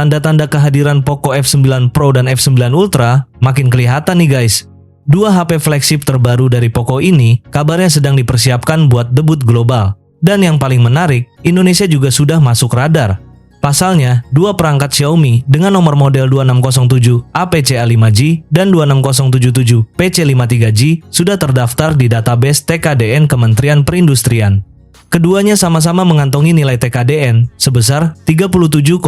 tanda-tanda kehadiran Poco F9 Pro dan F9 Ultra makin kelihatan nih guys. Dua HP flagship terbaru dari Poco ini kabarnya sedang dipersiapkan buat debut global. Dan yang paling menarik, Indonesia juga sudah masuk radar. Pasalnya, dua perangkat Xiaomi dengan nomor model 2607 APCA5G dan 26077 PC53G sudah terdaftar di database TKDN Kementerian Perindustrian. Keduanya sama-sama mengantongi nilai TKDN sebesar 37,84%.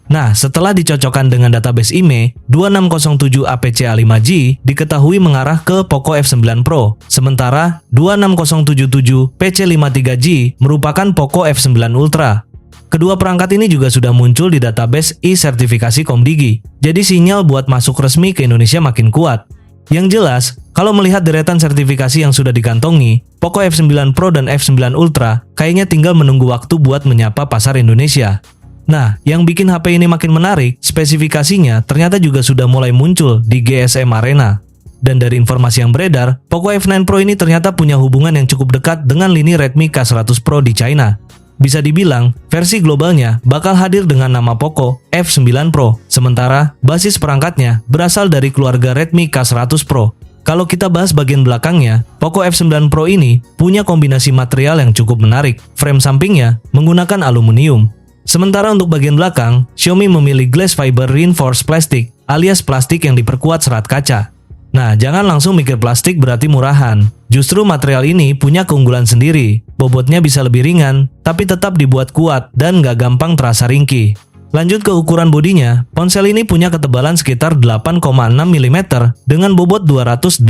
Nah, setelah dicocokkan dengan database IMEI, 2607 APCA5G diketahui mengarah ke Poco F9 Pro, sementara 26077 PC53G merupakan Poco F9 Ultra. Kedua perangkat ini juga sudah muncul di database e-sertifikasi Komdigi, jadi sinyal buat masuk resmi ke Indonesia makin kuat. Yang jelas, kalau melihat deretan sertifikasi yang sudah dikantongi, Poco F9 Pro dan F9 Ultra kayaknya tinggal menunggu waktu buat menyapa pasar Indonesia. Nah, yang bikin HP ini makin menarik, spesifikasinya ternyata juga sudah mulai muncul di GSM Arena. Dan dari informasi yang beredar, Poco F9 Pro ini ternyata punya hubungan yang cukup dekat dengan lini Redmi K100 Pro di China. Bisa dibilang, versi globalnya bakal hadir dengan nama Poco F9 Pro, sementara basis perangkatnya berasal dari keluarga Redmi K100 Pro. Kalau kita bahas bagian belakangnya, Poco F9 Pro ini punya kombinasi material yang cukup menarik. Frame sampingnya menggunakan aluminium. Sementara untuk bagian belakang, Xiaomi memilih glass fiber reinforced plastic alias plastik yang diperkuat serat kaca. Nah, jangan langsung mikir plastik berarti murahan. Justru material ini punya keunggulan sendiri. Bobotnya bisa lebih ringan, tapi tetap dibuat kuat dan nggak gampang terasa ringkih. Lanjut ke ukuran bodinya, ponsel ini punya ketebalan sekitar 8,6 mm dengan bobot 218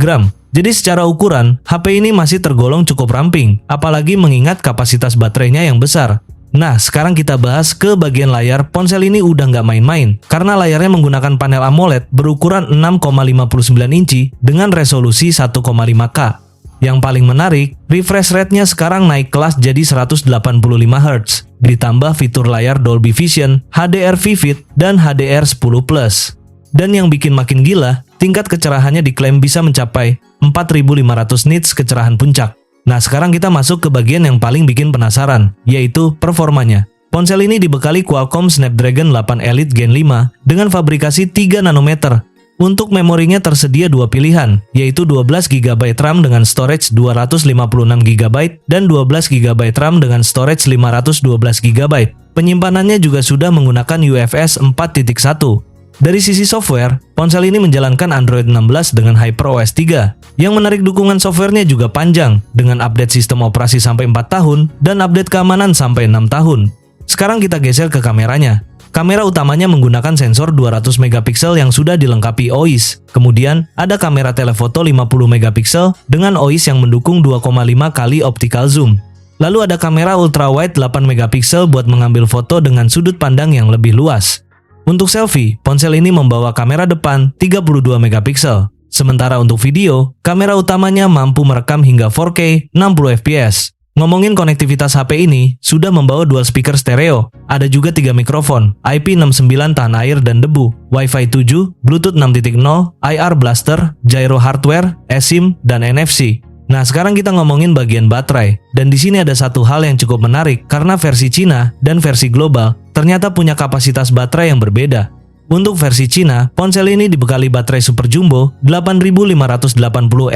gram. Jadi secara ukuran, HP ini masih tergolong cukup ramping, apalagi mengingat kapasitas baterainya yang besar. Nah, sekarang kita bahas ke bagian layar. Ponsel ini udah nggak main-main, karena layarnya menggunakan panel AMOLED berukuran 6,59 inci dengan resolusi 1,5K. Yang paling menarik, refresh rate-nya sekarang naik kelas jadi 185 Hz, ditambah fitur layar Dolby Vision, HDR Vivid, dan HDR10+. Dan yang bikin makin gila, tingkat kecerahannya diklaim bisa mencapai 4500 nits kecerahan puncak. Nah, sekarang kita masuk ke bagian yang paling bikin penasaran, yaitu performanya. Ponsel ini dibekali Qualcomm Snapdragon 8 Elite Gen 5 dengan fabrikasi 3 nanometer. Untuk memorinya tersedia dua pilihan, yaitu 12 GB RAM dengan storage 256 GB dan 12 GB RAM dengan storage 512 GB. Penyimpanannya juga sudah menggunakan UFS 4.1. Dari sisi software, ponsel ini menjalankan Android 16 dengan HyperOS 3. Yang menarik, dukungan softwarenya juga panjang, dengan update sistem operasi sampai 4 tahun dan update keamanan sampai 6 tahun. Sekarang kita geser ke kameranya. Kamera utamanya menggunakan sensor 200 megapiksel yang sudah dilengkapi OIS. Kemudian, ada kamera telefoto 50 megapiksel dengan OIS yang mendukung 2,5 kali optical zoom. Lalu ada kamera ultrawide 8 megapiksel buat mengambil foto dengan sudut pandang yang lebih luas. Untuk selfie, ponsel ini membawa kamera depan 32 megapiksel. Sementara untuk video, kamera utamanya mampu merekam hingga 4K 60 fps. Ngomongin konektivitas HP ini, sudah membawa dual speaker stereo. Ada juga 3 mikrofon, IP69 tahan air dan debu, Wi-Fi 7, Bluetooth 6.0, IR blaster, gyro hardware, eSIM, dan NFC. Nah, sekarang kita ngomongin bagian baterai. Dan di sini ada satu hal yang cukup menarik, karena versi Cina dan versi global ternyata punya kapasitas baterai yang berbeda. Untuk versi Cina, ponsel ini dibekali baterai super jumbo 8580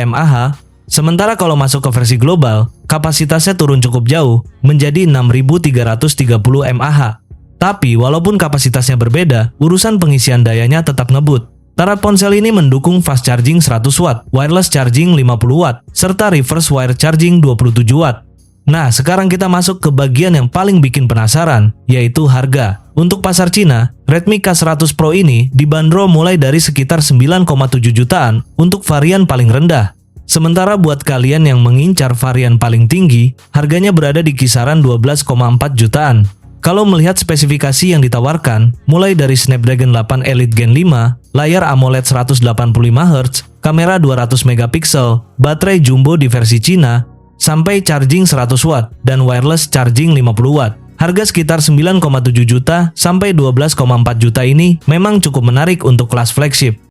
mAh, sementara kalau masuk ke versi global, kapasitasnya turun cukup jauh menjadi 6330 mAh. Tapi walaupun kapasitasnya berbeda, urusan pengisian dayanya tetap ngebut. Taraf ponsel ini mendukung fast charging 100 Watt, wireless charging 50 Watt, serta reverse wire charging 27 Watt. Nah, sekarang kita masuk ke bagian yang paling bikin penasaran, yaitu harga. Untuk pasar Cina, Redmi K100 Pro ini dibanderol mulai dari sekitar 9,7 jutaan untuk varian paling rendah. Sementara buat kalian yang mengincar varian paling tinggi, harganya berada di kisaran 12,4 jutaan. Kalau melihat spesifikasi yang ditawarkan, mulai dari Snapdragon 8 Elite Gen 5, layar AMOLED 185 Hz, kamera 200 megapiksel, baterai jumbo di versi Cina, sampai charging 100 Watt dan wireless charging 50 Watt. Harga sekitar 9,7 juta sampai 12,4 juta ini memang cukup menarik untuk kelas flagship.